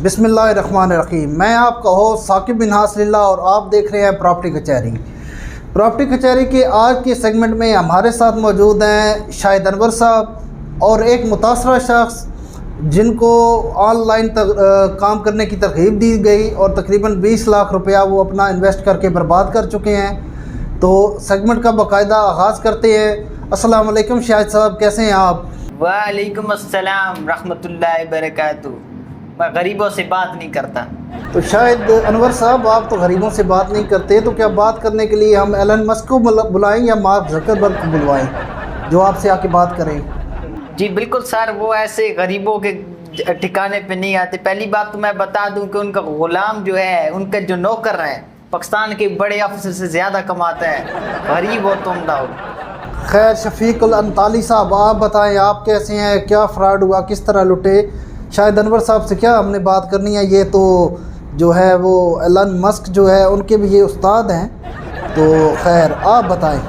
बिस्मिल्लाहिर्रहमानिर्रहीम। मैं आपका होस्ट साकिब बिन हासलिल्ला और आप देख रहे हैं प्रॉपर्टी कचहरी। प्रॉपर्टी कचहरी के आज के सेगमेंट में हमारे साथ मौजूद हैं शाहिद अनवर साहब और एक मुतासरा शख्स जिनको ऑनलाइन काम करने की तरगीब दी गई और तकरीबन 20 लाख रुपया वो अपना इन्वेस्ट करके बर्बाद कर चुके हैं। तो सेगमेंट का बाकायदा आगाज़ करते हैं। अस्सलाम वालेकुम शाहिद साहब, कैसे हैं आप? वालेकुम अस्सलाम रहमतुल्लाहि बरकातुहू। मैं गरीबों से बात नहीं करता। तो शायद अनवर साहब, आप तो गरीबों से बात नहीं करते, तो क्या बात करने के लिए हम एलन मस्क को बुलाएं या मार्क ज़करबर्ग को बुलवाएं जो आपसे आके बात करें? जी बिल्कुल सर, वो ऐसे गरीबों के ठिकाने पे नहीं आते। पहली बात तो मैं बता दूं कि उनका गुलाम जो है, उनका जो नौकर है, पाकिस्तान के बड़े ऑफिसर से ज़्यादा कमाता है। गरीब हो तुम दाओ। खैर, शफीकुल अंताली साहब, आप बताएं, आप कैसे हैं? क्या फ्रॉड हुआ, किस तरह लुटे? शायद अनवर साहब से क्या हमने बात करनी है, ये तो जो है वो एलन मस्क जो है उनके भी ये उस्ताद हैं। तो खैर आप बताएं।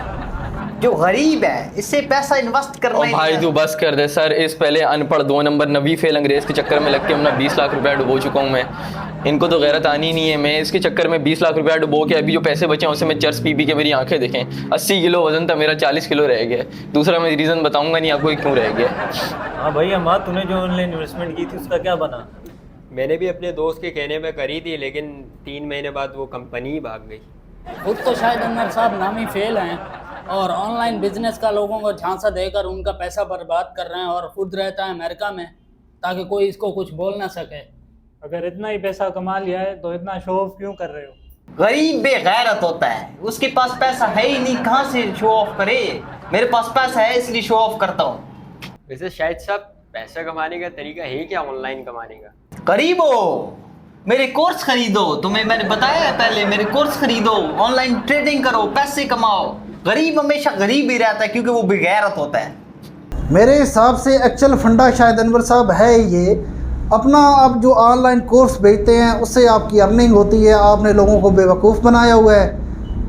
जो गरीब है इससे पैसा इन्वेस्ट करना ही भाई तू बस कर दे सर। इस पहले अनपढ़ 2 नंबर नबी फेल अंग्रेज़ के चक्कर में लग के अपना 20 लाख रुपया डुबो चुका हूँ मैं। इनको तो गैरत आनी नहीं है। मैं इसके चक्कर में 20 लाख रुपया डुबो के अभी जो पैसे बचे हैं उसे मैं चर्च पी के मेरी आंखें देखें। 80 किलो वजन था मेरा, 40 किलो रह गया। दूसरा मैं रीज़न बताऊंगा नहीं आपको क्यों रह गया। हाँ भाई अम्मा, तूने जो ऑनलाइन इन्वेस्टमेंट की थी उसका क्या बना? मैंने भी अपने दोस्त के कहने पे करी थी, लेकिन 3 महीने बाद वो कंपनी ही भाग गई। खुद तो शायद अनवर साहब नामी फेल हैं और ऑनलाइन बिजनेस का लोगों को झांसा देकर उनका पैसा बर्बाद कर रहे हैं और खुद रहता है अमेरिका में ताकि कोई इसको कुछ बोल ना सके। अगर इतना ही पैसा कमा लिया है तो इतना शो ऑफ क्यों कर रहे हो? गरीब बेगैरत होता है, उसके पास पैसा है ही नहीं, कहाँ से शो ऑफ करे? मेरे पास पैसा है इसलिए शो ऑफ करता हूँ। वैसे शायद साहब, पैसा कमाने का तरीका है क्या ऑनलाइन कमाने का? गरीब हो, मेरे कोर्स खरीदो। तुम्हें मैंने बताया है पहले, मेरे कोर्स खरीदो, ऑनलाइन ट्रेडिंग करो, पैसे कमाओ। गरीब हमेशा गरीब ही रहता है क्योंकि वो बेगैरत होता है। मेरे हिसाब से एक्चुअल फंडा शायद अनवर साहब है ये, अपना आप जो ऑनलाइन कोर्स बेचते हैं उससे आपकी अर्निंग होती है। आपने लोगों को बेवकूफ़ बनाया हुआ है,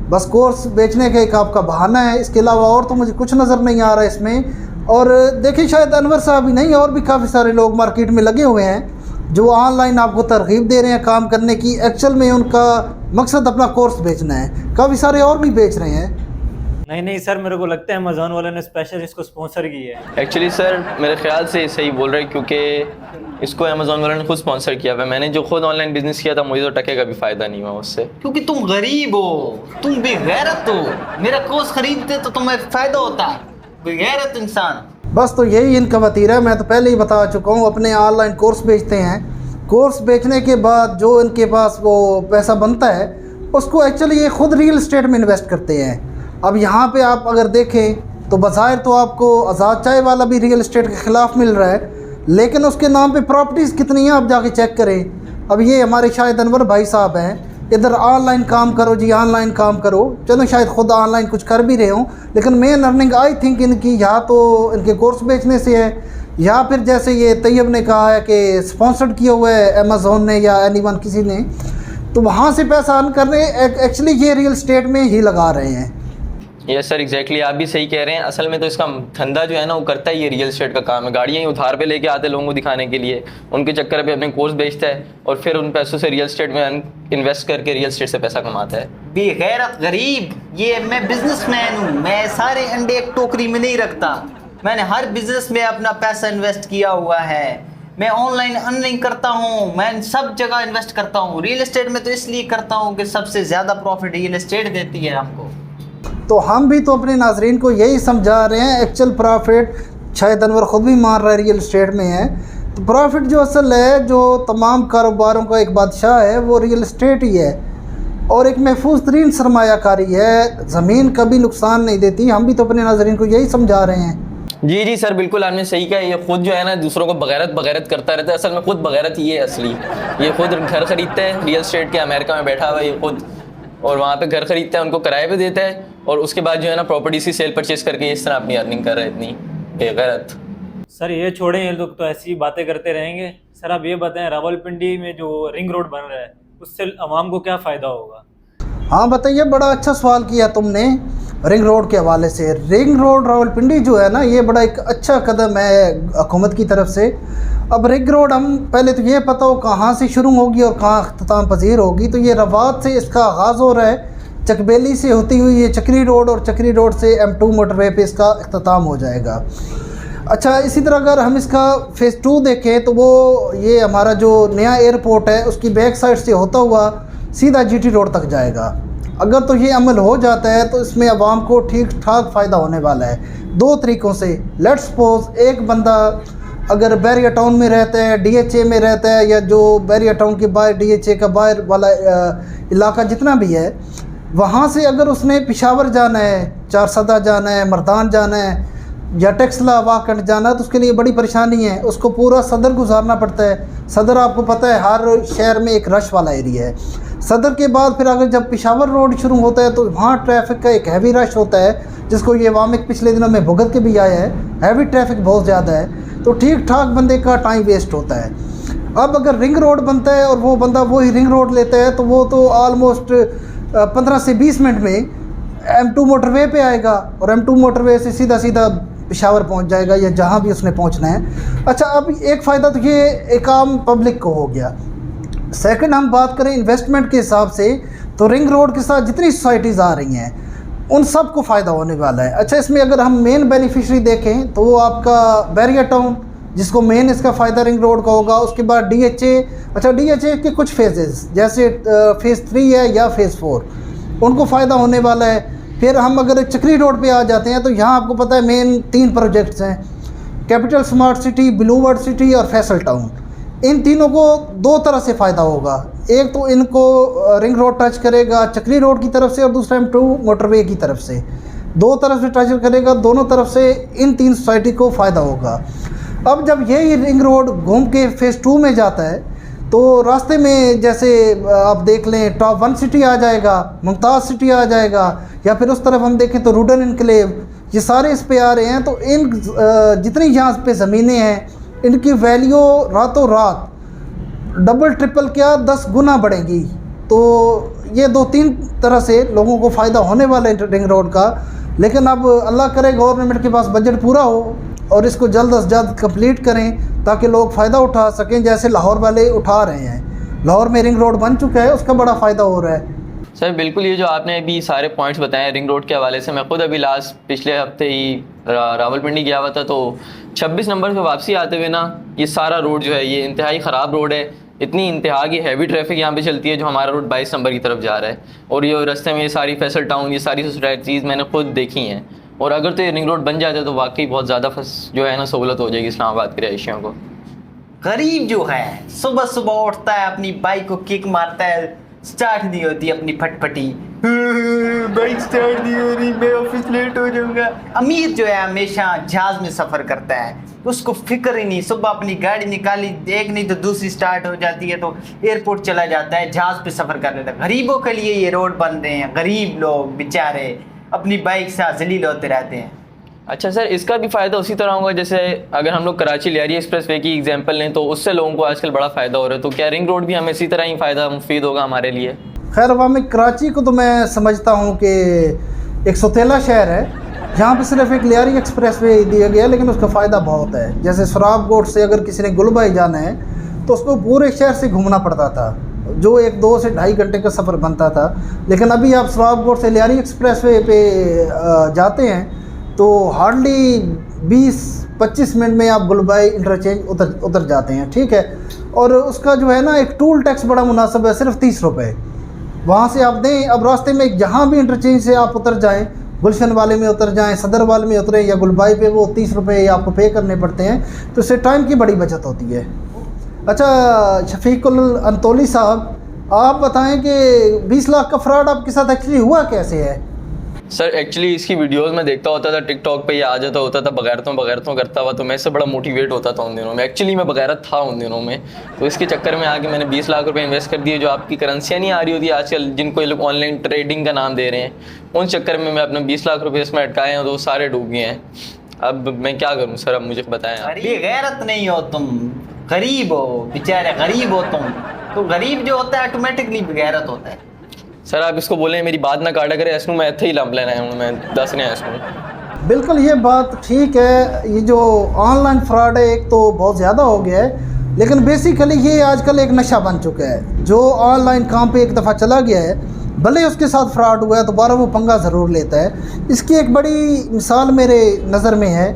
बस कोर्स बेचने का एक आपका बहाना है। इसके अलावा और तो मुझे कुछ नज़र नहीं आ रहा है इसमें। और देखिए, शायद अनवर साहब ही नहीं, और भी काफ़ी सारे लोग मार्केट में लगे हुए हैं जो ऑनलाइन आपको तरगीब दे रहे हैं काम करने की। एक्चुअल में उनका मकसद अपना कोर्स बेचना है। काफ़ी सारे और भी बेच रहे हैं। नहीं सर, मेरे को लगता है अमेज़न वाले ने स्पेशल इसको स्पॉन्सर की है। एक्चुअली सर मेरे ख्याल से सही बोल रहे हैं, क्योंकि इसको अमेज़न वाले ने खुद स्पॉन्सर किया हुआ। मैंने जो खुद ऑनलाइन बिजनेस किया था, मुझे तो टके का भी फ़ायदा नहीं हुआ उससे। क्योंकि तुम गरीब हो, तुम बेगैरत हो। मेरा कोर्स खरीदते तो तुम्हें फ़ायदा होता। बेगैरत इंसान। बस तो यही इनका वतीरा है। मैं तो पहले ही बता चुका हूँ, अपने ऑनलाइन कोर्स बेचते हैं। कोर्स बेचने के बाद जो इनके पास वो पैसा बनता है उसको एक्चुअली ये खुद रियल एस्टेट में इन्वेस्ट करते हैं। अब यहाँ पे आप अगर देखें तो बज़ाहिर तो आपको आज़ाद चाय वाला भी रियल एस्टेट के ख़िलाफ़ मिल रहा है, लेकिन उसके नाम पे प्रॉपर्टीज़ कितनी हैं आप जाके चेक करें। अब ये हमारे शायद अनवर भाई साहब हैं, इधर ऑनलाइन काम करो जी, ऑनलाइन काम करो। चलो शायद ख़ुद ऑनलाइन कुछ कर भी रहे हों, लेकिन मेन अर्निंग आई थिंक इनकी या तो इनके कोर्स बेचने से है, या फिर जैसे ये तैयब ने कहा है कि स्पॉन्सर्ड किया हुआ है अमेज़ोन ने या एनीवन किसी ने, तो वहाँ से पैसा अर्न कर रहे हैं। एक्चुअली ये रियल एस्टेट में ही लगा रहे हैं। यस सर, एग्जैक्टली आप भी सही कह रहे हैं। असल में तो इसका धंधा जो है ना वो करता ही ये रियल एस्टेट का काम है। गाड़ियाँ ही उधार पे लेके आते लोगों को दिखाने के लिए, उनके चक्कर पे अपने कोर्स बेचता है और फिर उन पैसों से रियल एस्टेट में इन्वेस्ट करके रियल एस्टेट से पैसा कमाता है। बेगैरत गरीब। ये मैं बिजनेसमैन हूँ, मैं सारे अंडे एक टोकरी में नहीं रखता। मैंने हर बिजनेस में अपना पैसा इन्वेस्ट किया हुआ है। मैं ऑनलाइन अर्निंग करता हूँ, मैं सब जगह इन्वेस्ट करता हूँ। रियल एस्टेट में तो इसलिए करता हूँ कि सबसे ज़्यादा प्रॉफिट रियल एस्टेट देती है हमको। तो हम भी तो अपने नाजरीन को यही समझा रहे हैं, एक्चुअल प्रॉफिट शायद अनवर ख़ुद भी मान रहा है रियल एस्टेट में है। तो प्रॉफिट जो असल है, जो तमाम कारोबारों का एक बादशाह है, वो रियल एस्टेट ही है और एक महफूज तरीन सरमायाकारी है। ज़मीन कभी नुकसान नहीं देती। हम भी तो अपने नाजरीन को यही समझा रहे हैं। जी सर, बिल्कुल आपने सही कहा। ये खुद जो है ना दूसरों को बगैरत करता रहता है। असल में खुद बगैरत ही है असली। ये खुद घर खरीदता है रियल एस्टेट के, अमेरिका में बैठा हुआ है ये खुद, और वहाँ पे घर खरीदता है, उनको किराए पे देता है और उसके बाद जो है ना प्रॉपर्टी से सेल परचेज करके इस तरह अपनी अर्निंग कर रहा है। इतनी बेगैरत। सर ये छोड़ें, ये लोग तो ऐसी बातें करते रहेंगे। सर आप ये बताएं, रावलपिंडी में जो रिंग रोड बन रहा है उससे आवाम को क्या फ़ायदा होगा? हाँ बताइए, बड़ा अच्छा सवाल किया तुमने रिंग रोड के हवाले से। रिंग रोड रावलपिंडी जो है ना, ये बड़ा एक अच्छा कदम है हुकूमत की तरफ से। अब रिंग रोड हम पहले तो ये पता हो कहाँ से शुरू होगी और कहाँ अख्ताम पजीर होगी। तो ये रवात से इसका आगाज़ हो रहा है, चकबेली से होती हुई ये चक्री रोड और चक्री रोड से M2 मोटरवे पे इसका अख्ताम हो जाएगा। अच्छा, इसी तरह अगर हम इसका फ़ेज़ 2 देखें तो वो ये हमारा जो नया एयरपोर्ट है उसकी बैक साइड से होता हुआ सीधा GT रोड तक जाएगा। अगर तो ये अमल हो जाता है तो इसमें आवाम को ठीक ठाक फ़ायदा होने वाला है 2 तरीक़ों से। लेट्स सपोज एक बंदा अगर बैरिया टाउन में रहता है, DHA में रहता है, या जो बैरिया टाउन के बाहर DHA का बाहर वाला इलाका जितना भी है, वहाँ से अगर उसने पेशावर जाना है, चारसदा जाना है, मर्दान जाना है या टेक्सला वाकंड जाना है तो उसके लिए बड़ी परेशानी है। उसको पूरा सदर गुजारना पड़ता है। सदर आपको पता है हर शहर में एक रश वाला एरिया है। सदर के बाद फिर अगर जब पेशावर रोड शुरू होता है तो वहाँ ट्रैफिक का एक हैवी रश होता है, जिसको ये वामिक पिछले दिनों में भुगत के भी आया है। हैवी ट्रैफिक बहुत ज़्यादा है, तो ठीक ठाक बंदे का टाइम वेस्ट होता है। अब अगर रिंग रोड बनता है और वो बंदा वही रिंग रोड लेता है तो वो तो आलमोस्ट 15 से 20 मिनट में M2 मोटरवे पे आएगा और M2 मोटरवे से सीधा सीधा पेशावर पहुंच जाएगा या जहां भी उसने पहुंचना है। अच्छा, अब एक फ़ायदा तो ये एक आम पब्लिक को हो गया। सेकंड, हम बात करें इन्वेस्टमेंट के हिसाब से तो रिंग रोड के साथ जितनी सोसाइटीज़ आ रही हैं उन सब को फ़ायदा होने वाला है। अच्छा, इसमें अगर हम मेन बेनिफिशरी देखें तो वो आपका बैरिया टाउन, जिसको मेन इसका फ़ायदा रिंग रोड का होगा। उसके बाद DHA। अच्छा, DHA के कुछ फेजेस जैसे फ़ेज़ 3 है या फ़ेज़ 4, उनको फ़ायदा होने वाला है। फिर हम अगर चक्री रोड पे आ जाते हैं तो यहाँ आपको पता है मेन 3 प्रोजेक्ट्स हैं, capital smart city, blue world city और फैसल टाउन। इन तीनों को 2 तरह से फ़ायदा होगा। एक तो इनको रिंग रोड टच करेगा चक्री रोड की तरफ से और दूसरा M2 मोटरवे की तरफ से। 2 तरफ से टच करेगा, दोनों तरफ से इन 3 सोसाइटी को फ़ायदा होगा। अब जब यही रिंग रोड घूम के फ़ेज़ 2 में जाता है तो रास्ते में जैसे आप देख लें टॉप 1 सिटी आ जाएगा, मुमताज़ सिटी आ जाएगा, या फिर उस तरफ हम देखें तो रूडन इनक्लेव, ये सारे इस पे आ रहे हैं। तो इन जितनी यहाँ पे ज़मीनें हैं इनकी वैल्यू रातों रात डबल ट्रिपल क्या 10 गुना बढ़ेगी। तो ये 2-3 तरह से लोगों को फ़ायदा होने वाला है रिंग रोड का। लेकिन अब अल्लाह करे गवर्नमेंट के पास बजट पूरा हो और इसको जल्द अज जल्द कंप्लीट करें ताकि लोग फ़ायदा उठा सकें, जैसे लाहौर वाले उठा रहे हैं। लाहौर में रिंग रोड बन चुका है, उसका बड़ा फ़ायदा हो रहा है। सर बिल्कुल, ये जो आपने अभी सारे पॉइंट्स बताए रिंग रोड के हवाले से, मैं खुद अभी पिछले हफ्ते ही रावलपिंडी गया हुआ था। तो 26 नंबर से वापसी आते हुए ना ये सारा रोड जो है ये इंतहाई ख़राब रोड है। इतनी इंतहा की हैवी ट्रैफिक यहाँ पे चलती है जो हमारा रोड 22 नंबर की तरफ जा रहा है। और ये रास्ते में ये सारी फैसल टाउन, ये सारी सोसाइटीज़ मैंने खुद देखी हैं। और अगर तो ये रिंग रोड बन जाता है तो वाकई बहुत ज़्यादा जो है ना सहूलत हो जाएगी इस्लामाबाद के रहायशियों को। गरीब जो है सुबह सुबह उठता है, अपनी बाइक को किक मारता है, स्टार्ट नहीं होती अपनी फटफटी, बाइक स्टार्ट नहीं हो रही, मैं ऑफिस लेट हो जाऊंगा। अमीर जो है हमेशा जहाज में सफ़र करता है, तो उसको फिक्र ही नहीं, सुबह अपनी गाड़ी निकाली, एक नहीं तो दूसरी स्टार्ट हो जाती है तो एयरपोर्ट चला जाता है, जहाज पे सफ़र कर लेता है। गरीबों के लिए ये रोड बन रहे हैं, गरीब लोग बेचारे अपनी बाइक से जलील होते रहते हैं। अच्छा सर, इसका भी फ़ायदा उसी तरह होगा जैसे अगर हम लोग कराची लियारी एक्सप्रेस वे की एग्जांपल लें तो उससे लोगों को आजकल बड़ा फ़ायदा हो रहा है। तो क्या रिंग रोड भी हमें इसी तरह ही फ़ायदा मुफीद होगा हमारे लिए? खैर अवामी कराची को तो मैं समझता हूँ कि एक सौतेला शहर है, जहाँ पे सिर्फ एक लियारी एक्सप्रेस वे दिया गया, लेकिन उसका फ़ायदा बहुत है। जैसे सराब गोट से अगर किसी ने गुलबाई जाना है तो उसको पूरे शहर से घूमना पड़ता था, जो 1-2 से 2.5 घंटे का सफ़र बनता था। लेकिन अभी आप सराब गोट से लियारी एक्सप्रेस वे पे जाते हैं तो हार्डली 20-25 मिनट में आप गुलबाई इंटरचेंज उतर जाते हैं, ठीक है। और उसका जो है ना एक टूल टैक्स बड़ा मुनासिब है, सिर्फ 30 रुपये वहाँ से आप दें। अब रास्ते में जहाँ भी इंटरचेंज से आप उतर जाएं, गुलशन वाले में उतर जाएं, सदर वाले में उतरें या गुलबाई पे, वो 30 रुपये आपको पे करने पड़ते हैं, तो इससे टाइम की बड़ी बचत होती है। अच्छा शफीकुल अंतोली साहब, आप बताएं कि 20 लाख का फ्रॉड आपके साथ एक्चुअली हुआ कैसे है? सर एक्चुअली इसकी वीडियोस में देखता होता था, टिकटॉक पे ये आ जाता होता था, बगैरतों करता हुआ, तो मैं इससे बड़ा मोटिवेट होता था उन दिनों में। एक्चुअली मैं बगैरत था उन दिनों में, तो इसके चक्कर में आके मैंने 20 लाख रुपए इन्वेस्ट कर दिए, जो आपकी करेंसियाँ नहीं आ रही होती आजकल, जिनको ये लोग ऑनलाइन ट्रेडिंग का नाम दे रहे हैं। उन चक्कर में मैं अपने 20 लाख रुपये इसमें अटकाए हैं, तो सारे डूब गए हैं। अब मैं क्या करूँ सर, अब मुझे बताएं आप। बेगैरत नहीं हो तुम, गरीब हो, बेचारे गरीब हो तुम। तो गरीब जो होता है ऑटोमेटिकली बेगैरत होता है। सर आप इसको बोलें मेरी बात ना काटा करे, इसको मैं इत्थे ही लंब लेना है, मैं दस रहा इसको। बिल्कुल ये बात ठीक है। ये जो ऑनलाइन फ्रॉड है एक तो बहुत ज़्यादा हो गया है, लेकिन बेसिकली ये आजकल एक नशा बन चुका है। जो ऑनलाइन काम पे एक दफ़ा चला गया है, भले उसके साथ फ्रॉड हुआ है दोबारा वो पंगा ज़रूर लेता है। इसकी एक बड़ी मिसाल मेरे नज़र में है।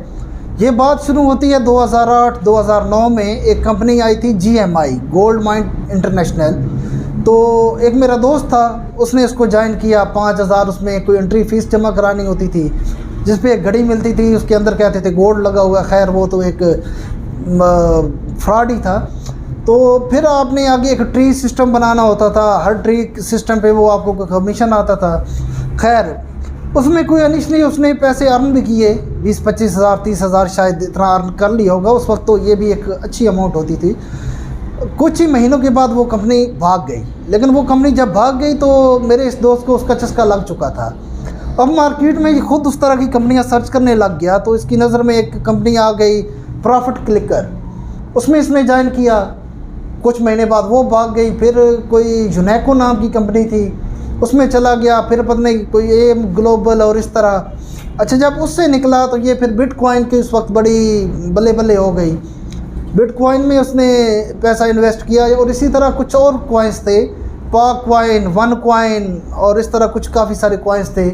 ये बात शुरू होती है 2008-2009 में। एक कंपनी आई थी GMI, गोल्ड माइन इंटरनेशनल। तो एक मेरा दोस्त था, उसने इसको ज्वाइन किया। 5,000 उसमें कोई एंट्री फ़ीस जमा करानी होती थी, जिस पे एक घड़ी मिलती थी, उसके अंदर कहते थे गोल्ड लगा हुआ। खैर वो तो एक फ्रॉड ही था। तो फिर आपने आगे एक ट्री सिस्टम बनाना होता था, हर ट्री सिस्टम पे वो आपको कमीशन आता था। खैर उसमें कोई इनिशियली उसने पैसे अर्न भी किए, 20-25 हज़ार 30 हज़ार शायद इतना अर्न कर लिया होगा उस वक्त। तो ये भी एक अच्छी अमाउंट होती थी। कुछ ही महीनों के बाद वो कंपनी भाग गई। लेकिन वो कंपनी जब भाग गई तो मेरे इस दोस्त को उसका चस्का लग चुका था। अब मार्केट में ये खुद उस तरह की कंपनियां सर्च करने लग गया। तो इसकी नज़र में एक कंपनी आ गई, प्रॉफिट क्लिकर। उसमें इसने ज्वाइन किया। कुछ महीने बाद वो भाग गई। फिर कोई यूनेको नाम की कंपनी थी, उसमें चला गया। फिर पता नहीं कोई एम ग्लोबल और इस तरह। अच्छा, जब उससे निकला तो ये फिर बिटकॉइन की उस वक्त बड़ी बल्ले बल्ले हो गई। बिटकॉइन में उसने पैसा इन्वेस्ट किया। और इसी तरह कुछ और कॉइन्स थे, पाक कॉइन, वन कॉइन और इस तरह कुछ काफ़ी सारे कॉइन्स थे।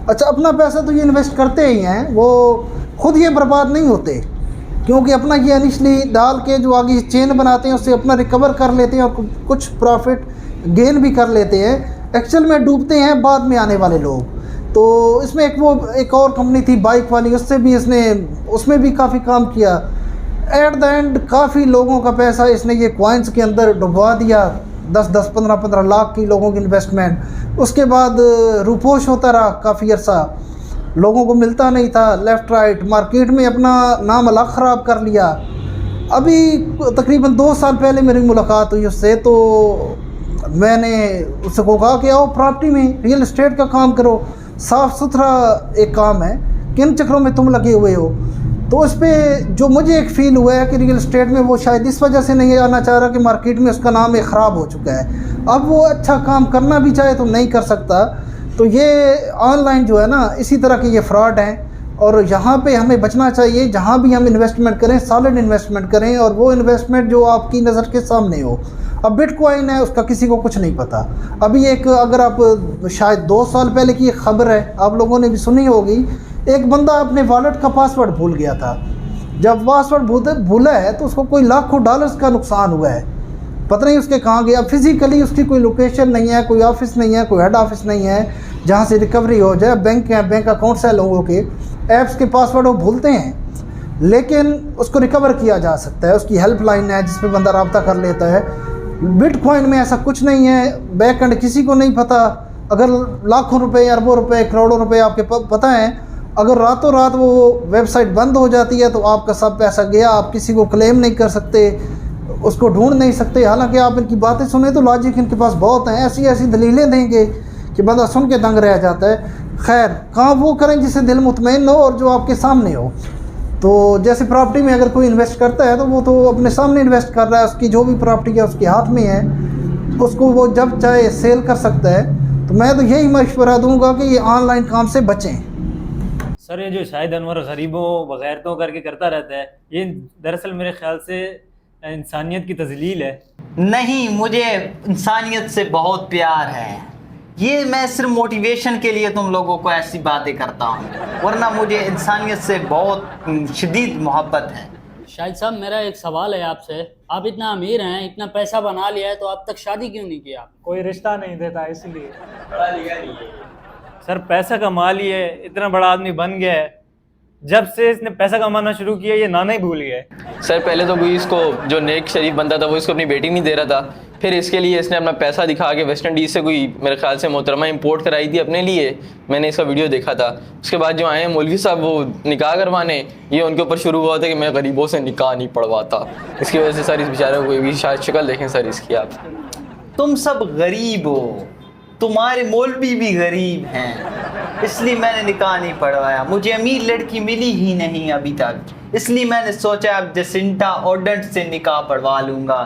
अच्छा, अपना पैसा तो ये इन्वेस्ट करते ही हैं, वो खुद ये बर्बाद नहीं होते, क्योंकि अपना ये इनिशली डाल के जो आगे चेन बनाते हैं उससे अपना रिकवर कर लेते हैं और कुछ प्रॉफिट गेन भी कर लेते हैं। एक्चुअल में डूबते हैं बाद में आने वाले लोग। तो इसमें एक और कंपनी थी बाइक वाली, उसमें भी काफ़ी काम किया। एट द एंड काफ़ी लोगों का पैसा इसने ये कॉइन्स के अंदर डुबवा दिया, 10-10, 15-15 लाख की लोगों की इन्वेस्टमेंट। उसके बाद रूपोश होता रहा काफ़ी अर्सा, लोगों को मिलता नहीं था लेफ़्ट राइट, मार्केट में अपना नाम अलग ख़राब कर लिया। अभी तकरीबन 2 साल पहले मेरी मुलाकात हुई उससे। तो मैंने उसको कहा कि आओ प्रॉपर्टी में रियल एस्टेट का काम करो, साफ़ सुथरा एक काम है, किन चक्रों में तुम लगे हुए हो। तो उस पर जो मुझे एक फ़ील हुआ है कि रियल एस्टेट में वो शायद इस वजह से नहीं आना चाह रहा कि मार्केट में उसका नाम एक ख़राब हो चुका है। अब वो अच्छा काम करना भी चाहे तो नहीं कर सकता। तो ये ऑनलाइन जो है ना, इसी तरह के ये फ्रॉड हैं। और यहाँ पे हमें बचना चाहिए। जहाँ भी हम इन्वेस्टमेंट करें, सॉलिड इन्वेस्टमेंट करें, और वो इन्वेस्टमेंट जो आपकी नज़र के सामने हो। अब बिटकॉइन है, उसका किसी को कुछ नहीं पता। अभी एक, अगर आप शायद 2 साल पहले की एक ख़बर है, आप लोगों ने भी सुनी होगी। एक बंदा अपने वॉलेट का पासवर्ड भूल गया था। जब पासवर्ड भूला है तो उसको कोई लाखों डॉलर्स का नुकसान हुआ है। पता नहीं उसके कहाँ गया। फिज़िकली उसकी कोई लोकेशन नहीं है, कोई ऑफिस नहीं है, कोई हेड ऑफिस नहीं है जहाँ से रिकवरी हो जाए। बैंक हैं, बैंक अकाउंट्स हैं लोगों के, ऐप्स के पासवर्ड वो भूलते हैं, लेकिन उसको रिकवर किया जा सकता है। उसकी हेल्पलाइन है जिस पे बंदा रब्ता कर लेता है। बिटकॉइन में ऐसा कुछ नहीं है, बैक एंड किसी को नहीं पता। अगर लाखों रुपए, अरबों रुपए, करोड़ों रुपए आपके पता हैं, अगर रातों रात वो वेबसाइट बंद हो जाती है तो आपका सब पैसा गया। आप किसी को क्लेम नहीं कर सकते, उसको ढूंढ नहीं सकते। हालांकि आप इनकी बातें सुने तो लॉजिक इनके पास बहुत हैं, ऐसी ऐसी दलीलें देंगे कि बंदा सुन के दंग रह जाता है। खैर, काम वो करें जिससे दिल मुतमईन हो और जो आपके सामने हो। तो जैसे प्रॉपर्टी में अगर कोई इन्वेस्ट करता है तो वो तो अपने सामने इन्वेस्ट कर रहा है, उसकी जो भी प्रॉपर्टी है उसके हाथ में है, उसको वो जब चाहे सेल कर सकता है। तो मैं तो यही मशवरा दूंगा कि ये ऑनलाइन काम से बचें। सर, ये जो शाहिद अनवर गरीबों बगैरतों करके करता रहता है, ये दरअसल मेरे ख्याल से इंसानियत की तजलील है। नहीं, मुझे इंसानियत से बहुत प्यार है। ये मैं सिर्फ मोटिवेशन के लिए तुम लोगों को ऐसी बातें करता हूँ, वरना मुझे इंसानियत से बहुत शदीद मोहब्बत है। शाहिद साहब, मेरा एक सवाल है आपसे। आप इतना अमीर हैं, इतना पैसा बना लिया है, तो अब तक शादी क्यों नहीं किया? कोई रिश्ता नहीं देता इसलिए। सर, पैसा कमा लिए, इतना बड़ा आदमी बन गया है, जब से इसने पैसा कमाना शुरू किया ये नाना ही भूल गया है। सर, पहले तो कोई इसको जो नेक शरीफ बंदा था वो इसको अपनी बेटी नहीं दे रहा था। फिर इसके लिए इसने अपना पैसा दिखा के वेस्ट इंडीज़ से कोई मेरे ख्याल से मोहतरमा इंपोर्ट कराई थी अपने लिए। मैंने इसका वीडियो देखा था। उसके बाद जो आए मौलवी साहब वो निकाह करवाने, ये उनके ऊपर शुरू हुआ था कि मैं गरीबों से निकाह नहीं पढ़वाता। इसकी वजह से सर इस बेचारे को भी शायद शक्ल देखें सर इसकी आप। तुम सब गरीब हो, तुम्हारे मौलवी भी गरीब हैं, इसलिए मैंने निकाह नहीं पढ़वाया। मुझे अमीर लड़की मिली ही नहीं अभी तक, इसलिए मैंने सोचा अब जसिंटा ऑर्डेंट से निकाह पढ़वा लूँगा।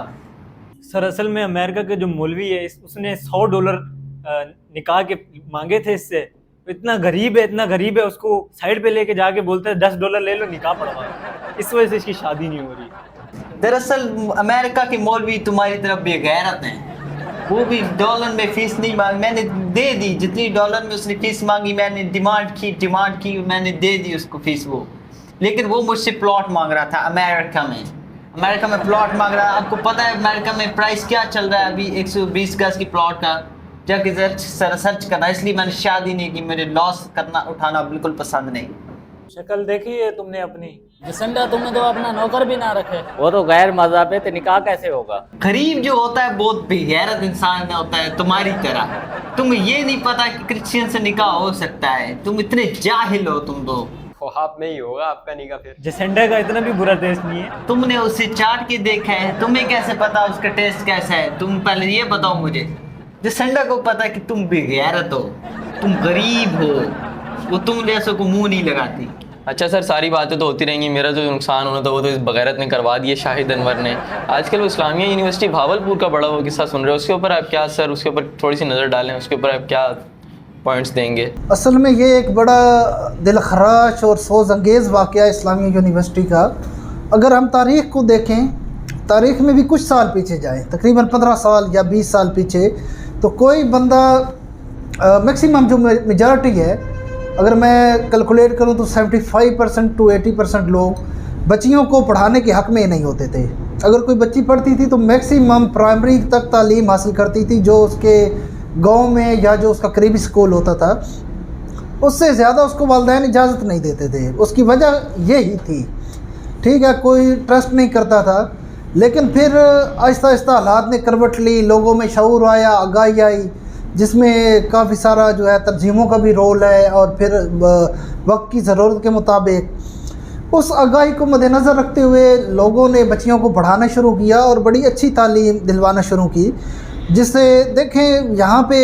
सर, असल में अमेरिका के जो मौलवी है उसने $100 निकाह के मांगे थे इससे, इतना गरीब है, उसको साइड पे लेके जाके बोलते हैं $10 ले लो, निकाह पढ़वा। इस वजह से इसकी शादी नहीं हो रही। दरअसल अमेरिका के मौलवी तुम्हारी तरफ बेगैरत हैं, वो भी डॉलर में फीस नहीं मांगी, मैंने दे दी जितनी डॉलर में उसने फीस मांगी, मैंने डिमांड की मैंने दे दी उसको फीस वो। लेकिन वो मुझसे प्लॉट मांग रहा था अमेरिका में प्लॉट मांग रहा है। आपको पता है अमेरिका में प्राइस क्या चल रहा है अभी 120 गज की प्लॉट का, जाके सर्च करना। इसलिए मैंने शादी नहीं की, मुझे लॉस उठाना बिल्कुल पसंद नहीं। शक्ल देखी है तुमने अपनी? जसंडा तुमने तो अपना नौकर भी ना रखे। वो तो गैर मज़हब है, तो निकाह कैसे होगा? गरीब जो होता है बहुत बेगैरत इंसान होता है तुम्हारी तरह। तुम्हें ये नहीं पता कि क्रिश्चियन से निकाह हो सकता है, तुम इतने जाहिल हो तुम तो। ख्वाब में ही होगा आपका निकाह फिर। जसेंडा का इतना भी बुरा टेस्ट नहीं है। तुमने उसे चाट के देखा है, तुम्हें कैसे पता उसका टेस्ट कैसा है? तुम पहले ये बताओ मुझे। जसेंडा को पता है कि तुम बेगैरत हो, तुम गरीब हो, वो तुम जैसे को मुंह नहीं लगाती। अच्छा सर, सारी बातें तो होती रहेंगी, मेरा जो नुकसान होना था वो तो इस बगैरत ने करवा दिया शाहिद अनवर ने। आजकल वो इस्लामिया यूनिवर्सिटी भावलपुर का बड़ा वो किस्सा सुन रहे हो, उसके ऊपर आप क्या सर, उसके ऊपर थोड़ी सी नज़र डालें, उसके ऊपर आप क्या पॉइंट्स देंगे? असल में ये एक बड़ा दिलखराश और सोज़ अंगेज़ वाक़या है इस्लामिया यूनिवर्सिटी का। अगर हम तारीख़ को देखें, तारीख़ में भी कुछ साल पीछे जाएँ, तकरीबन 15 साल या 20 साल पीछे, तो कोई बंदा मैक्सिमम जो मेजॉरिटी है, अगर मैं कैलकुलेट करूं तो 75% टू 80% लोग बच्चियों को पढ़ाने के हक़ में नहीं होते थे। अगर कोई बच्ची पढ़ती थी तो मैक्सिमम प्राइमरी तक तालीम हासिल करती थी, जो उसके गांव में या जो उसका करीबी स्कूल होता था, उससे ज़्यादा उसको वालिदैन इजाज़त नहीं देते थे। उसकी वजह यही थी, ठीक है, कोई ट्रस्ट नहीं करता था। लेकिन फिर आहिस्ता आहिस्ता हालात ने करवट ली, लोगों में शऊर आया, आगाही आई, जिसमें काफ़ी सारा जो है तंजीमों का भी रोल है, और फिर वक्त की ज़रूरत के मुताबिक उस आगाही को मद्देनज़र रखते हुए लोगों ने बच्चियों को पढ़ाना शुरू किया और बड़ी अच्छी तालीम दिलवाना शुरू की। जिससे देखें यहाँ पे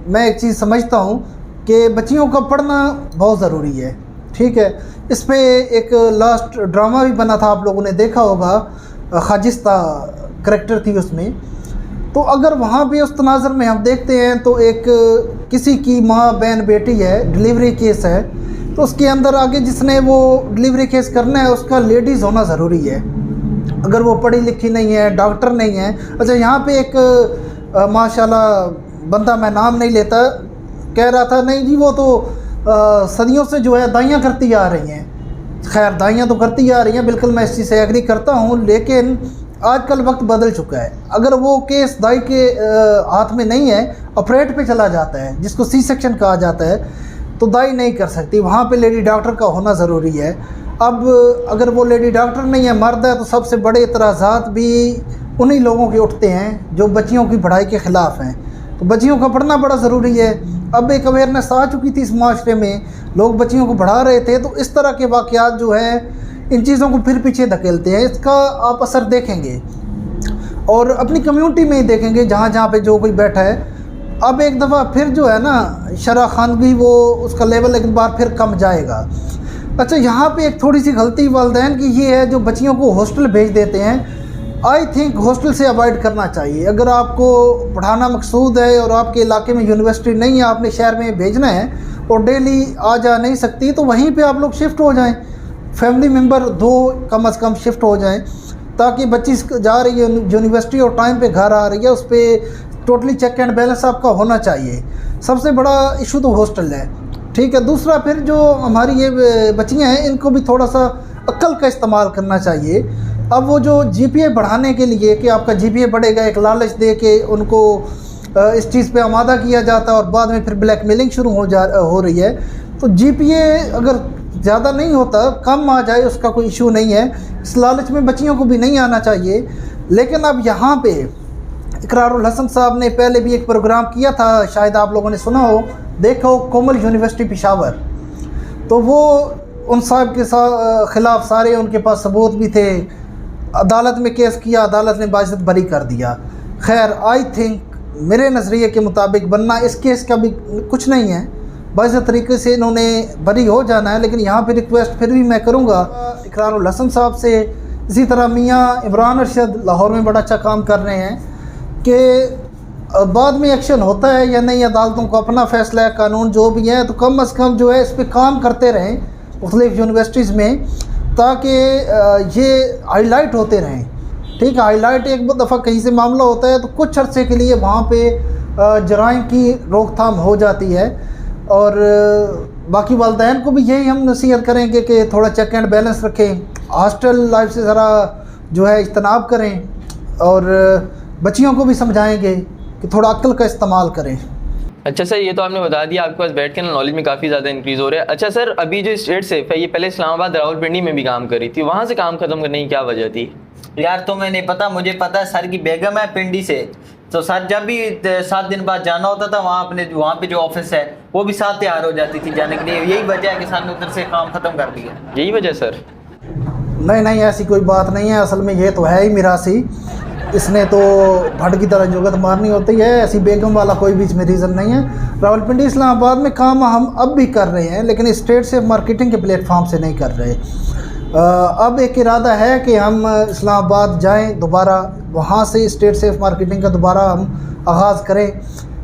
मैं एक चीज़ समझता हूँ कि बच्चियों का पढ़ना बहुत ज़रूरी है, ठीक है। इस पे एक लास्ट ड्रामा भी बना था, आप लोगों ने देखा होगा, खाजिस्ता करैक्टर थी उसमें। तो अगर वहाँ पे उस तनाज़र में हम देखते हैं तो एक किसी की माँ बहन बेटी है, डिलीवरी केस है, तो उसके अंदर आगे जिसने वो डिलीवरी केस करना है उसका लेडीज़ होना ज़रूरी है। अगर वो पढ़ी लिखी नहीं है, डॉक्टर नहीं है। अच्छा, यहाँ पे एक माशाल्लाह बंदा, मैं नाम नहीं लेता, कह रहा था नहीं जी वो तो सदियों से जो है दाइयाँ करती आ रही हैं। खैर, दाइयाँ तो करती आ रही हैं, बिल्कुल मैं इस चीज़ से एग्री करता हूँ, लेकिन आजकल वक्त बदल चुका है। अगर वो केस दाई के हाथ में नहीं है, ऑपरेट पे चला जाता है, जिसको सी सेक्शन कहा जाता है, तो दाई नहीं कर सकती, वहाँ पे लेडी डॉक्टर का होना ज़रूरी है। अब अगर वो लेडी डॉक्टर नहीं है, मर्द है, तो सबसे बड़े इतराज़ात भी उन्हीं लोगों के उठते हैं जो बच्चियों की पढ़ाई के ख़िलाफ़ हैं। तो बच्चियों का पढ़ना बड़ा ज़रूरी है। अब एक अवेयरनेस आ चुकी थी इस माशरे में, लोग बच्चियों को पढ़ा रहे थे, तो इस तरह के वाक़यात जो हैं इन चीज़ों को फिर पीछे धकेलते हैं। इसका आप असर देखेंगे और अपनी कम्यूनिटी में ही देखेंगे, जहाँ जहाँ पे जो कोई बैठा है। अब एक दफ़ा फिर जो है ना शरा खानगी, वो उसका लेवल एक बार फिर कम जाएगा। अच्छा, यहाँ पे एक थोड़ी सी गलती वालिदैन की ये है, जो बच्चियों को हॉस्टल भेज देते हैं। आई थिंक हॉस्टल से अवॉइड करना चाहिए। अगर आपको पढ़ाना मकसूद है और आपके इलाके में यूनिवर्सिटी नहीं है, आपने शहर में भेजना है और डेली आ जा नहीं सकती, तो वहीं पे आप लोग शिफ्ट हो जाएं। फैमिली मेम्बर 2 कम से कम शिफ्ट हो जाएं, ताकि बच्ची जा रही है यूनिवर्सिटी और टाइम पे घर आ रही है, उस पर टोटली चेक एंड बैलेंस आपका होना चाहिए। सबसे बड़ा इशू तो हॉस्टल है, ठीक है। दूसरा, फिर जो हमारी ये बच्चियाँ हैं, इनको भी थोड़ा सा अक्ल का इस्तेमाल करना चाहिए। अब वो जो GPA बढ़ाने के लिए कि आपका GPA बढ़ेगा, एक लालच दे के उनको इस चीज़ पे आमादा किया जाता है और बाद में फिर ब्लैकमेलिंग शुरू हो रही है। तो GPA अगर ज़्यादा नहीं होता, कम आ जाए, उसका कोई इशू नहीं है। इस लालच में बच्चियों को भी नहीं आना चाहिए। लेकिन अब यहाँ पे इकरारुल हसन साहब ने पहले भी एक प्रोग्राम किया था, शायद आप लोगों ने सुना हो, देखा हो, कोमल यूनिवर्सिटी पेशावर। तो वो उन साहब के ख़िलाफ़ सारे उनके पास सबूत भी थे, अदालत में केस किया, अदालत ने बाइज्जत बरी कर दिया। खैर, आई थिंक मेरे नज़रिए के मुताबिक बनना इस केस का भी कुछ नहीं है, बाइज्जत तरीके से इन्होंने बरी हो जाना है। लेकिन यहाँ पे रिक्वेस्ट फिर भी मैं करूँगा इकरारुल हसन साहब से, इसी तरह मियाँ इमरान अरशद लाहौर में बड़ा अच्छा काम कर रहे हैं, कि बाद में एक्शन होता है या नहीं, अदालतों को अपना फैसला है, कानून जो भी है, तो कम अज़ कम जो है इस पर काम करते रहें मुख्तलिफ़ यूनिवर्सिटीज़ में, ताकि ये हाईलाइट होते रहें। ठीक है, हाईलाइट एक दफ़ा कहीं से मामला होता है तो कुछ अरसे के लिए वहाँ पे जराइम की रोकथाम हो जाती है। और बाकी वालिदैन को भी यही हम नसीहत करेंगे कि थोड़ा चेक एंड बैलेंस रखें, हॉस्टल लाइफ से ज़रा जो है इज्तनाब करें, और बच्चियों को भी समझाएंगे कि थोड़ा अक्ल का इस्तेमाल करें। अच्छा सर, ये तो आपने बता दिया, आपके पास बैठ के ना नॉलेज में काफ़ी ज़्यादा इंक्रीज़ हो रहा है। अच्छा सर, अभी जो स्टेट सेफ है ये पहले इस्लामाबाद रावलपिंडी में भी काम कर रही थी, वहाँ से काम ख़त्म करने की क्या वजह थी? यार तुम्हें नहीं पता, मुझे पता है, सर की बेगम है पिंडी से, तो सर जब भी 7 दिन बाद जाना होता था वहाँ पे जो ऑफिस है वो भी 7 तैयार हो जाती थी जाने के लिए। यही वजह है कि सर ने उधर से काम ख़त्म कर दिया। यही वजह सर? नहीं, ऐसी कोई बात नहीं है। असल में ये तो है ही मिरासी, इसने तो भट की तरह जुगत मारनी होती है। ऐसी बेगम वाला कोई बीच में रीज़न नहीं है। रावलपिंडी इस्लामाबाद में काम हम अब भी कर रहे हैं, लेकिन स्टेट सेफ मार्केटिंग के प्लेटफॉर्म से नहीं कर रहे। अब एक इरादा है कि हम इस्लामाबाद जाएं दोबारा, वहाँ से स्टेट सेफ मार्केटिंग का दोबारा हम आगाज़ करें,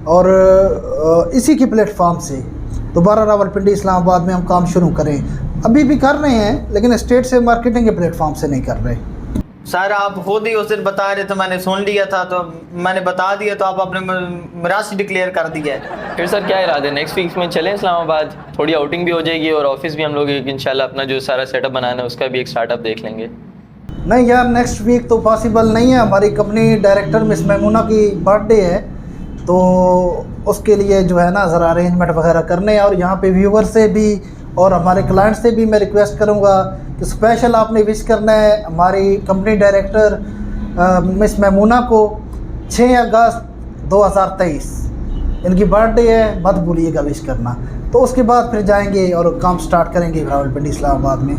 और इसी के प्लेटफॉर्म से दोबारा रावलपिंडी इस्लामाबाद में हम काम शुरू करें। अभी भी कर रहे हैं, लेकिन स्टेट सेफ मार्केटिंग के प्लेटफॉर्म से नहीं कर रहे। सर आप खुद ही उस दिन बता रहे थे, मैंने सुन लिया था, तो मैंने बता दिया, तो आप अपने मिरासी डिक्लेयर कर दिया है। फिर सर क्या इरादे है, नेक्स्ट वीक में चलें इस्लामाबाद, थोड़ी आउटिंग भी हो जाएगी और ऑफिस भी हम लोग इंशाल्लाह अपना जो सारा सेटअप बनाना है उसका भी एक स्टार्टअप देख लेंगे। नहीं यार, नेक्स्ट वीक तो पॉसिबल नहीं है। हमारी कंपनी डायरेक्टर मिस मैमूना की बर्थडे है, तो उसके लिए जो है ना ज़रा अरेंजमेंट वगैरह करने, और यहाँ पे व्यूवर से भी और हमारे क्लाइंट से भी मैं रिक्वेस्ट करूँगा कि स्पेशल आपने विश करना है हमारी कंपनी डायरेक्टर मिस मैमूना को 6 अगस्त 2023 इनकी बर्थडे है, मत भूलिएगा विश करना। तो उसके बाद फिर जाएंगे और काम स्टार्ट करेंगे रावलपिंडी इस्लामाबाद में।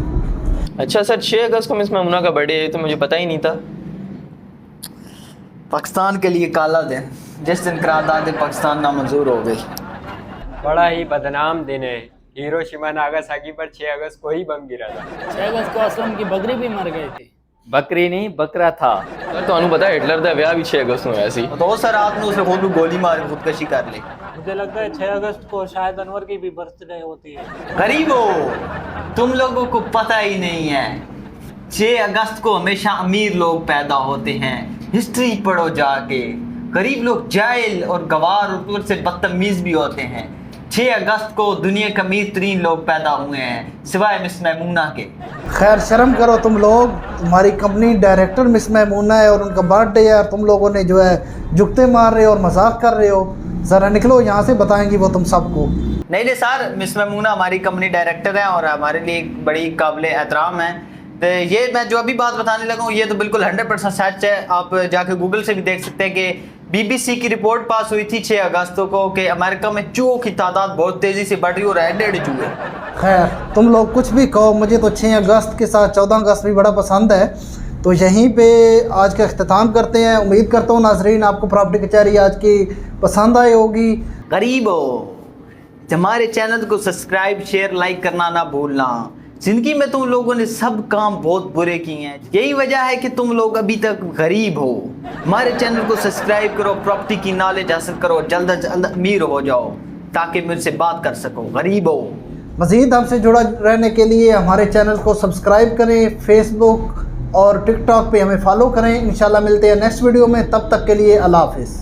अच्छा सर, 6 अगस्त को मिस मैमूना का बर्थडे है, तो मुझे पता ही नहीं था। पाकिस्तान के लिए काला दिन, जिस दिन करारदाद पाकिस्तान नामंजूर हो गई। बड़ा ही बदनाम दिन है। हिरोशिमा नागासाकी पर 6 अगस्त को ही बम गिरा था। 6 अगस्त को असलम की बकरी भी मर गई थी। बकरी नहीं, बकरा था। सर तो पता है हिटलर का ब्याह भी 6 अगस्त में ऐसी। तो सर आपने उसे खुद भी गोली मार खुदकशी कर ली। मुझे लगता है 6 अगस्त को शायद अनवर की भी बर्थडे होती है। गरीबो, तुम लोगों को पता ही नहीं है, 6 अगस्त को हमेशा अमीर लोग पैदा होते हैं। हिस्ट्री पढ़ो जाके, गरीब लोग जाहिल और गवार और ऊपर से बदतमीज भी होते हैं। 6 अगस्त को दुनिया के अमीर तरीन लोग पैदा हुए हैं सिवाय मिस मैमूना के। खैर शर्म करो तुम लोग, तुम्हारी कंपनी डायरेक्टर मिस मैमूना है और उनका बर्थडे है, और तुम लोगों ने जो है जुगते मार रहे हो और मजाक कर रहे हो। ज़रा निकलो यहाँ से, बताएंगी वो तुम सबको। नहीं सर, मिस मैमूना हमारी कंपनी डायरेक्टर है और हमारे लिए एक बड़ी काबिल एहतराम है। तो ये मैं जो अभी बात बताने लगा हूँ ये तो बिल्कुल 100% सच है। आप जाके गूगल से भी देख सकते हैं कि BBC की रिपोर्ट पास हुई थी 6 अगस्त को कि अमेरिका में चूहों की तादाद बहुत तेज़ी से बढ़ रही हो रहा है, 1.5 चूहे। खैर तुम लोग कुछ भी कहो, मुझे तो 6 अगस्त के साथ 14 अगस्त भी बड़ा पसंद है। तो यहीं पे आज का अख्तिताम करते हैं। उम्मीद करता हूँ नाजरीन आपको प्रॉपर्टी कचहरी आज की पसंद आई होगी। गरीबो, हमारे चैनल को सब्सक्राइब शेयर लाइक करना ना भूलना। जिंदगी में तुम लोगों ने सब काम बहुत बुरे किए हैं, यही वजह है कि तुम लोग अभी तक गरीब हो। हमारे चैनल को सब्सक्राइब करो, प्रॉपर्टी की नॉलेज हासिल करो, जल्द से जल्द अमीर हो जाओ ताकि मुझसे बात कर सको। गरीब हो। मज़ीद हमसे जुड़ा रहने के लिए हमारे चैनल को सब्सक्राइब करें, फेसबुक और टिकटॉक पे हमें फॉलो करें। इंशाल्लाह मिलते हैं नेक्स्ट वीडियो में, तब तक के लिए अल्लाह हाफिज़।